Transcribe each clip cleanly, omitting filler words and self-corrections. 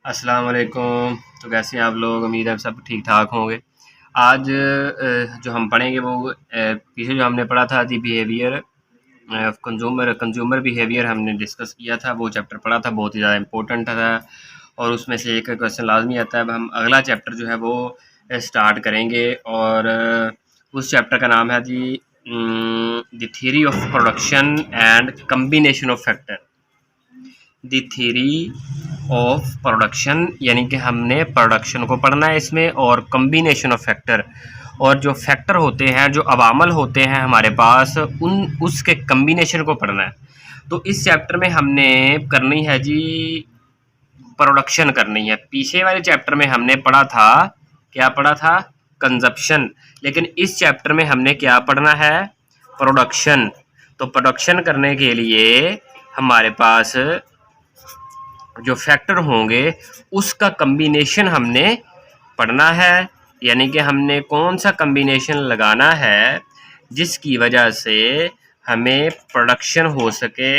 अस्सलाम वालेकुम। तो कैसे हैं आप लोग? उम्मीद है सब ठीक ठाक होंगे। आज जो हम पढ़ेंगे वो पीछे जो हमने पढ़ा था दी बिहेवियर कंज्यूमर बिहेवियर हमने डिस्कस किया था, वो चैप्टर पढ़ा था, बहुत ही ज़्यादा इम्पोर्टेंट था और उसमें से एक क्वेश्चन लाजमी आता है। अब हम अगला चैप्टर जो है वो स्टार्ट करेंगे और उस चैप्टर का नाम है the theory of production and combination of factor. The theory of production यानी कि हमने प्रोडक्शन को पढ़ना है इसमें, और कम्बिनेशन ऑफ फैक्टर, और जो फैक्टर होते हैं, जो अवामल होते हैं हमारे पास, उसके कम्बिनेशन को पढ़ना है। तो इस चैप्टर में हमने करनी है जी प्रोडक्शन करनी है। पीछे वाले चैप्टर में हमने पढ़ा था, क्या पढ़ा था? कंजप्शन। लेकिन इस चैप्टर में हमने क्या पढ़ना है? प्रोडक्शन। तो प्रोडक्शन करने के लिए हमारे पास जो फैक्टर होंगे उसका कम्बिनेशन हमने पढ़ना है, यानी कि हमने कौन सा कम्बिनेशन लगाना है जिसकी वजह से हमें प्रोडक्शन हो सके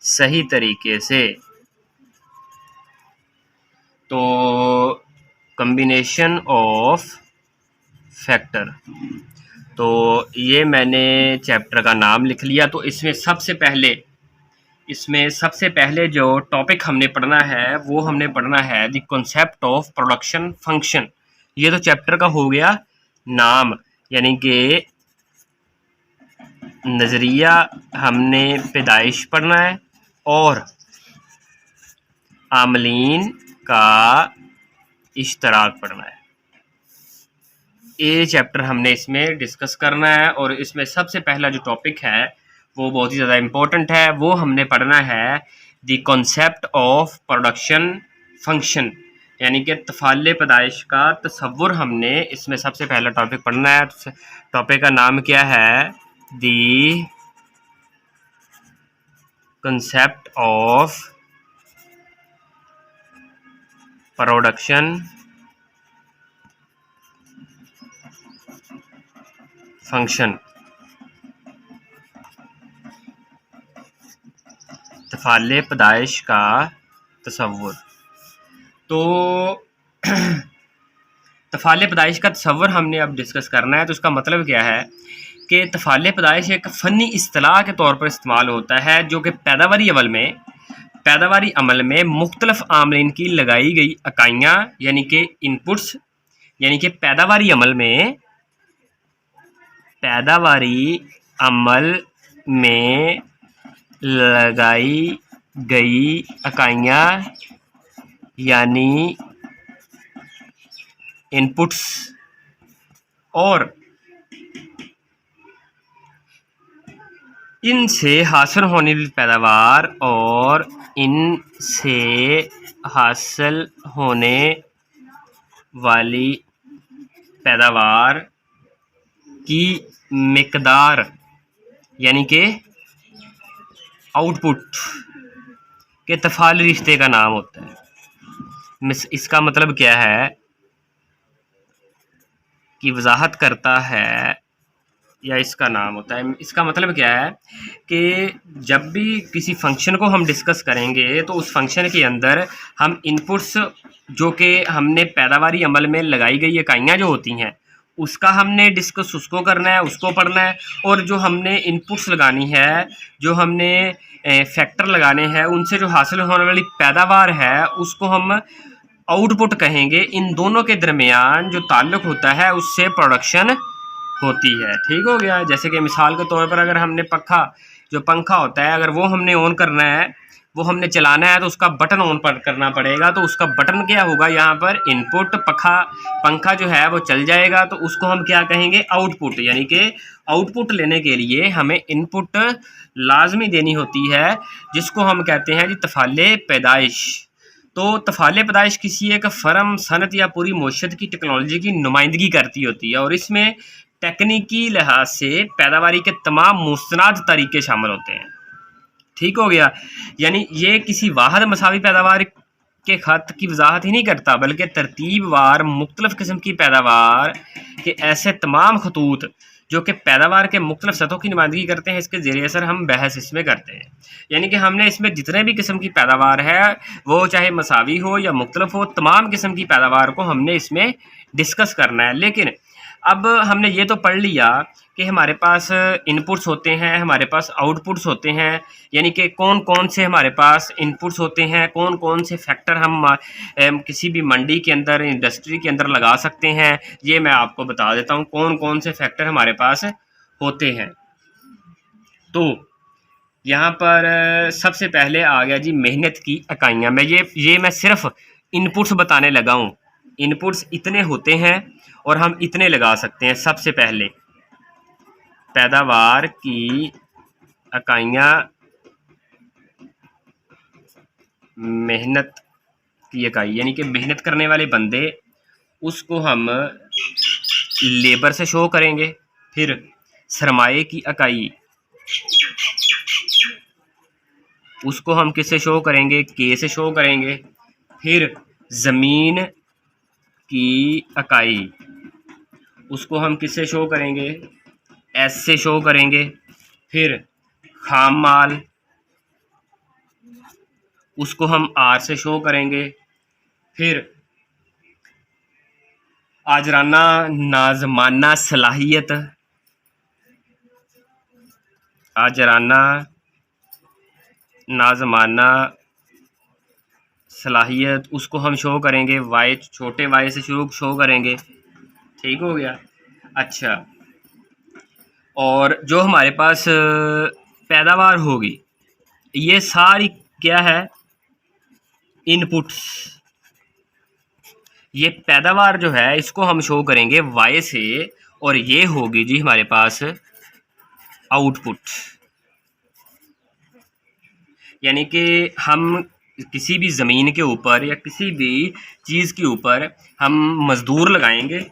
सही तरीके से। तो कम्बिनेशन ऑफ फैक्टर, तो ये मैंने चैप्टर का नाम लिख लिया। तो इसमें सबसे पहले जो टॉपिक हमने पढ़ना है वो हमने पढ़ना है the concept of production function. ये तो चैप्टर का हो गया नाम, यानी कि नज़रिया हमने पैदाइश पढ़ना है और आमलीन का इश्तराक पढ़ना है। ये चैप्टर हमने इसमें डिस्कस करना है और इसमें सबसे पहला जो टॉपिक है वो बहुत ही ज़्यादा इम्पोर्टेंट है, वो हमने पढ़ना है the concept of production function, यानी कि तफ़ाले पैदाइश का तसव्वुर हमने इसमें सबसे पहला टॉपिक पढ़ना है। टॉपिक का नाम क्या है? The concept of production function, तफ़ाले पैदाइश का तसव्वुर। तो तफ़ाले पैदाइश का तसव्वुर हमने अब डिस्कस करना है। तो उसका मतलब क्या है कि तफ़ाले पैदाइश एक फ़नी इस्तिलाह के तौर पर इस्तेमाल होता है जो कि पैदावारी अमल में मुख्तलिफ़ आमलीन की लगाई गई इकाइयाँ यानी कि इनपुट्स, यानी कि पैदावारी अमल में लगाई गई इकाइयाँ यानी इनपुट्स, और इनसे हासिल होने वाली पैदावार और इनसे हासिल होने वाली पैदावार की मिकदार यानी कि आउटपुट के तफ़ाली रिश्ते का नाम होता है। इसका मतलब क्या है कि वजाहत करता है, या इसका नाम होता है। इसका मतलब क्या है कि जब भी किसी फंक्शन को हम डिस्कस करेंगे तो उस फंक्शन के अंदर हम इनपुट्स जो कि हमने पैदावारी अमल में लगाई गई इकाइयाँ जो होती हैं उसका हमने डिस्कस उसको करना है, उसको पढ़ना है, और जो हमने इनपुट्स लगानी है, जो हमने फैक्टर लगाने हैं, उनसे जो हासिल होने वाली पैदावार है उसको हम आउटपुट कहेंगे। इन दोनों के दरमियान जो ताल्लुक़ होता है उससे प्रोडक्शन होती है। ठीक हो गया। जैसे कि मिसाल के तौर पर अगर हमने पंखा होता है, अगर वो हमने ऑन करना है, वो हमने चलाना है, तो उसका बटन ऑन पर करना पड़ेगा। तो उसका बटन क्या होगा? यहाँ पर इनपुट, पंखा जो है वो चल जाएगा, तो उसको हम क्या कहेंगे? आउटपुट। यानी कि आउटपुट लेने के लिए हमें इनपुट लाजमी देनी होती है, जिसको हम कहते हैं जी तफ़ाले पैदाइश। तो तफ़ाले पैदाइश किसी एक फ़र्म, सनत या पूरी मईशत की टेक्नोलॉजी की नुमाइंदगी करती होती है, और इसमें टेक्निकी लिहाज से पैदावारी के तमाम मुस्तनद तरीके शामिल होते हैं। ठीक हो गया। यानी ये किसी वाहद मसावी पैदावार के ख़त की वजाहत ही नहीं करता, बल्कि तरतीब वार मुख्तलिफ़ किस्म की पैदावार के ऐसे तमाम खतूत जो कि पैदावार के मुख्तलिफ सतहों की नुमाइंदगी करते हैं, इसके ज़रिए असर हम बहस इसमें करते हैं। यानी कि हमने इसमें जितने भी किस्म की पैदावार है वो चाहे मसावी हो या मुख्तलिफ हो, तमाम किस्म की पैदावार को हमने इसमें डिस्कस करना है। लेकिन अब हमने ये तो पढ़ लिया कि हमारे पास इनपुट्स होते हैं, हमारे पास आउटपुट्स होते हैं, यानी कि कौन कौन से हमारे पास इनपुट्स होते हैं, कौन कौन से फैक्टर हम किसी भी मंडी के अंदर, इंडस्ट्री के अंदर लगा सकते हैं। ये मैं आपको बता देता हूँ कौन कौन से फैक्टर हमारे पास होते हैं। तो यहाँ पर सबसे पहले आ गया जी मेहनत की इकाइयाँ। मैं सिर्फ इनपुट्स बताने लगा हूँ। इनपुट्स इतने होते हैं और हम इतने लगा सकते हैं। सबसे पहले पैदावार की इकाइयाँ, मेहनत की इकाई यानी कि मेहनत करने वाले बंदे, उसको हम लेबर से शो करेंगे। फिर सरमाए की इकाई, उसको हम किससे शो करेंगे? के से शो करेंगे। फिर ज़मीन की इकाई, उसको हम किससे शो करेंगे? एस से शो करेंगे। फिर खाम माल, उसको हम आर से शो करेंगे। फिर आजराना नाजमाना सलाहियत, आजराना नाजमाना सलाहियत, उसको हम शो करेंगे वाई, छोटे वाई से शुरू शो करेंगे। ठीक हो गया। अच्छा, और जो हमारे पास पैदावार होगी, ये सारी क्या है? इनपुट्स। ये पैदावार जो है इसको हम शो करेंगे वाई से, और ये होगी जी हमारे पास आउटपुट। यानी कि हम किसी भी ज़मीन के ऊपर या किसी भी चीज़ के ऊपर हम मज़दूर लगाएंगे,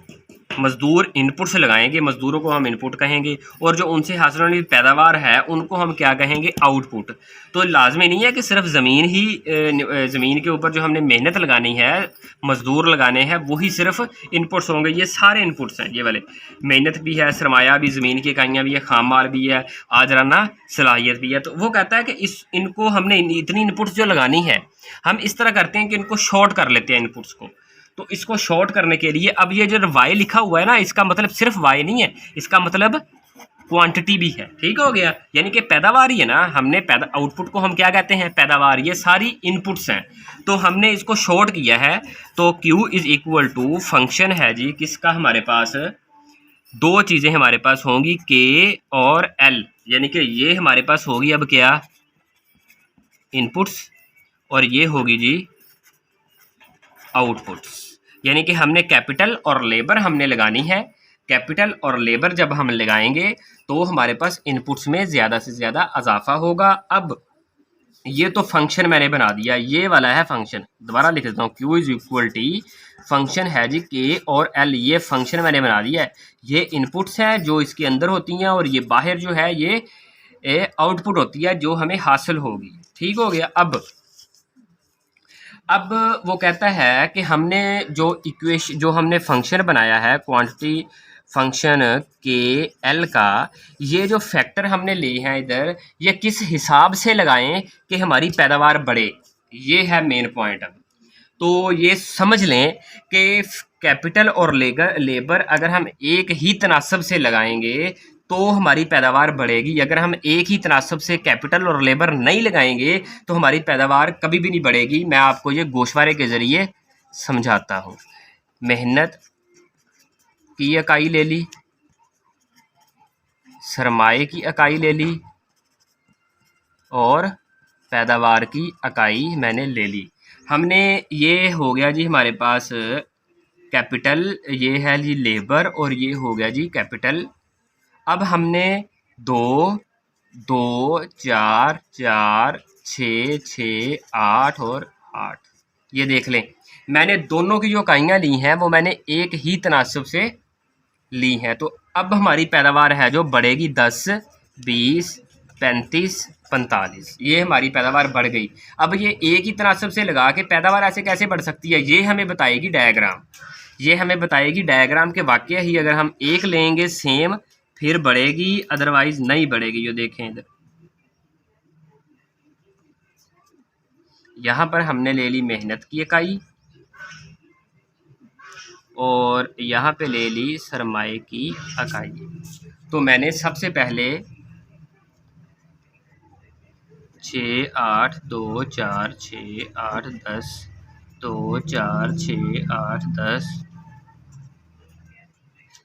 मज़दूर इनपुट से लगाएंगे, मज़दूरों को हम इनपुट कहेंगे, और जो उनसे हासिल होने वाली पैदावार है उनको हम क्या कहेंगे? आउटपुट। तो लाजमी नहीं है कि सिर्फ ज़मीन ही, ज़मीन के ऊपर जो हमने मेहनत लगानी है, मज़दूर लगाने हैं, वही सिर्फ इनपुट्स होंगे। ये सारे इनपुट्स हैं, ये वाले। मेहनत भी है, सरमाया भी, ज़मीन की इकाइयाँ भी है, खाम माल भी है, आजराना सलाहियत भी है। तो वो कहता है कि इनको हमने इतनी इनपुट्स जो लगानी है, हम इस तरह करते हैं कि इनको शॉर्ट कर लेते हैं इनपुट्स को। तो इसको शॉर्ट करने के लिए अब ये जो वाई लिखा हुआ है ना, इसका मतलब सिर्फ वाई नहीं है, इसका मतलब क्वांटिटी भी है। ठीक हो गया। यानी कि पैदावार ही है ना, हमने आउटपुट को हम क्या कहते हैं? पैदावार। ये सारी इनपुट्स हैं, तो हमने इसको शॉर्ट किया है। तो Q is equal to function है जी किसका? हमारे पास दो चीज़ें हमारे पास होंगी, K और L। यानी कि ये हमारे पास होगी अब क्या? इनपुट्स, और ये होगी जी आउटपुट्स। यानी कि हमने कैपिटल और लेबर हमने लगानी है। कैपिटल और लेबर जब हम लगाएंगे तो हमारे पास इनपुट्स में ज़्यादा से ज़्यादा इजाफा होगा। अब ये तो फंक्शन मैंने बना दिया, ये वाला है फंक्शन। दोबारा लिख देता हूँ, Q is equal T function है जी K और L। ये फंक्शन मैंने बना दिया है। ये इनपुट्स हैं जो इसके अंदर होती हैं, और ये बाहर जो है ये आउटपुट होती है जो हमें हासिल होगी। ठीक हो गया। अब वो कहता है कि हमने जो हमने फंक्शन बनाया है, क्वांटिटी फंक्शन के एल का, ये जो फैक्टर हमने लिए हैं इधर, ये किस हिसाब से लगाएं कि हमारी पैदावार बढ़े। ये है मेन पॉइंट। अब तो ये समझ लें कि कैपिटल और लेबर अगर हम एक ही तनासब से लगाएंगे तो हमारी पैदावार बढ़ेगी। अगर हम एक ही तनासब से कैपिटल और लेबर नहीं लगाएंगे तो हमारी पैदावार कभी भी नहीं बढ़ेगी। मैं आपको ये गोशवारे के ज़रिए समझाता हूँ। मेहनत की इकाई ले ली, सरमाए की इकाई ले ली, और पैदावार की इकाई मैंने ले ली। हमने ये हो गया जी हमारे पास कैपिटल, ये है जी लेबर, और ये हो गया जी कैपिटल। अब हमने 2, 2, 4, 4, 6, 6, 8 और 8, ये देख लें। मैंने दोनों की जो इकाइयाँ ली हैं वो मैंने एक ही तनासब से ली हैं। तो अब हमारी पैदावार है जो बढ़ेगी 10, 20, 35, 45। ये हमारी पैदावार बढ़ गई। अब ये एक ही तनासब से लगा के पैदावार ऐसे कैसे बढ़ सकती है, ये हमें बताएगी डायग्राम। ये हमें बताएगी डायग्राम के वाकई ही अगर हम एक लेंगे सेम फिर बढ़ेगी, अदरवाइज नहीं बढ़ेगी। जो देखें इधर, यहाँ पर हमने ले ली मेहनत की इकाई और यहाँ पे ले ली सरमाए की इकाई। तो मैंने सबसे पहले 6 8 2 4 6 8 10 2 4 6 8 10।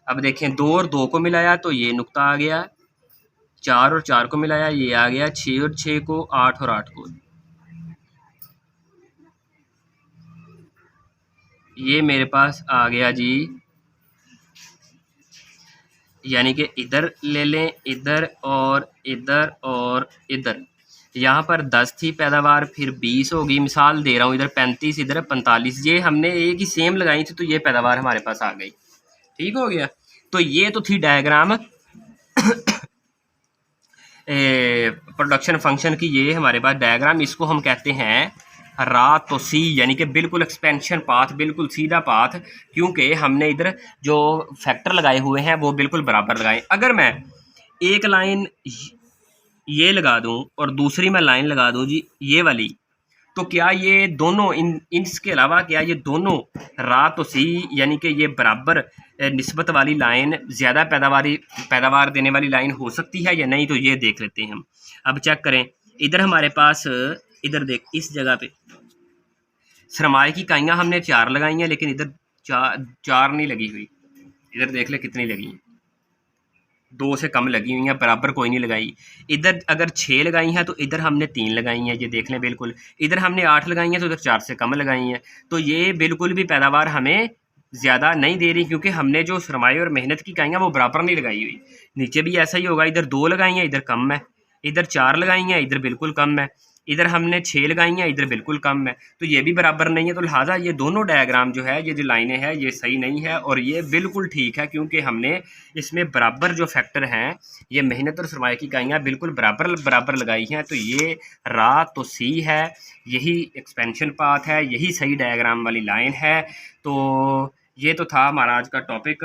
अब देखें 2 और 2 को मिलाया तो ये नुक्ता आ गया, 4 और 4 को मिलाया ये आ गया, 6 और 6 को, 8 और 8 को, ये मेरे पास आ गया जी। यानी कि इधर ले लें, इधर और इधर और इधर। यहाँ पर 10 थी पैदावार, फिर 20 होगी, मिसाल दे रहा हूँ, इधर 35, इधर 45। ये हमने एक ही सेम लगाई थी तो ये पैदावार हमारे पास आ गई। ठीक हो गया। तो ये तो थी डायग्राम प्रोडक्शन फंक्शन की। ये हमारे पास डायग्राम, इसको हम कहते हैं रा तो सी, यानी कि बिल्कुल एक्सपेंशन पाथ, बिल्कुल सीधा पाथ, क्योंकि हमने इधर जो फैक्टर लगाए हुए हैं वो बिल्कुल बराबर लगाए। अगर मैं एक लाइन ये लगा दूं और दूसरी मैं लाइन लगा दूं जी ये वाली, तो क्या ये दोनों इसके अलावा क्या ये दोनों रा तो सी यानी कि ये बराबर निस्बत वाली लाइन, ज़्यादा पैदावार देने वाली लाइन हो सकती है या नहीं? तो ये देख लेते हैं हम। अब चेक करें, इधर हमारे पास, इधर देख, इस जगह पे सरमाए की इकाइयाँ हमने 4 लगाई हैं, लेकिन इधर 4 नहीं लगी हुई। इधर देख ले कितनी लगी हैं, 2 से कम लगी हुई हैं, बराबर कोई नहीं लगाई। इधर अगर 6 लगाई हैं तो इधर हमने 3 लगाई हैं, ये देख लें बिल्कुल। इधर हमने 8 लगाई हैं तो इधर 4 से कम लगाई हैं। तो ये बिल्कुल भी पैदावार हमें ज़्यादा नहीं दे रही, क्योंकि हमने जो सरमाए और मेहनत की इकाइयाँ वो बराबर नहीं लगाई हुई। नीचे भी ऐसा ही होगा, इधर 2 लगाई हैं, इधर कम है, इधर 4 लगाई हैं, इधर बिल्कुल कम है, इधर हमने 6 लगाई हैं, इधर बिल्कुल कम है, तो ये भी बराबर नहीं है। तो लिहाजा ये दोनों डायग्राम जो है, ये जो लाइनें हैं, ये सही नहीं है और ये बिल्कुल ठीक है, क्योंकि हमने इसमें बराबर जो फैक्टर हैं, ये मेहनत और सरमाए की इकाइयाँ बिल्कुल बराबर लगाई हैं। तो ये रा तो सी है, यही एक्सपेंशन पाथ है, यही सही डायग्राम वाली लाइन है। तो ये तो था हमारा आज का टॉपिक।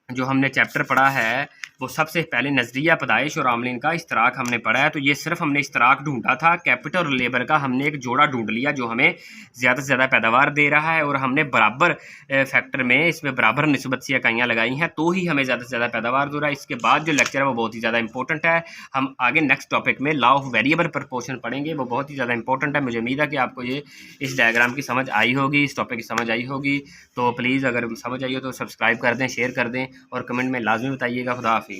जो हमने चैप्टर पढ़ा है वो सबसे पहले नज़रिया पैदाइश और आमलीन का इश्तराक हमने पढ़ा है। तो ये सिर्फ हमने इश्तराक ढूंढा था, कैपिटल और लेबर का हमने एक जोड़ा ढूंढ लिया जो हमें ज़्यादा से ज़्यादा पैदावार दे रहा है, और हमने बराबर फैक्टर में इसमें बराबर निस्बत से इकाइयाँ लगाई हैं, तो ही हमें ज़्यादा से ज़्यादा पैदावार दे रहा है। इसके बाद जो लेक्चर है वो बहुत ही ज़्यादा इंपॉर्टेंट है। हम आगे नेक्स्ट टॉपिक में लॉ ऑफ वेरिएबल प्रपोर्शन पढ़ेंगे, वो बहुत ही ज़्यादा इंपॉर्टेंट है। मुझे उम्मीद है कि आपको ये इस डायग्राम की समझ आई होगी, इस टॉपिक की समझ आई होगी। तो प्लीज़ अगर समझ आई हो तो सब्सक्राइब कर दें, शेयर कर दें और कमेंट में लाजमी बताइएगा। खुदा हाफिज़।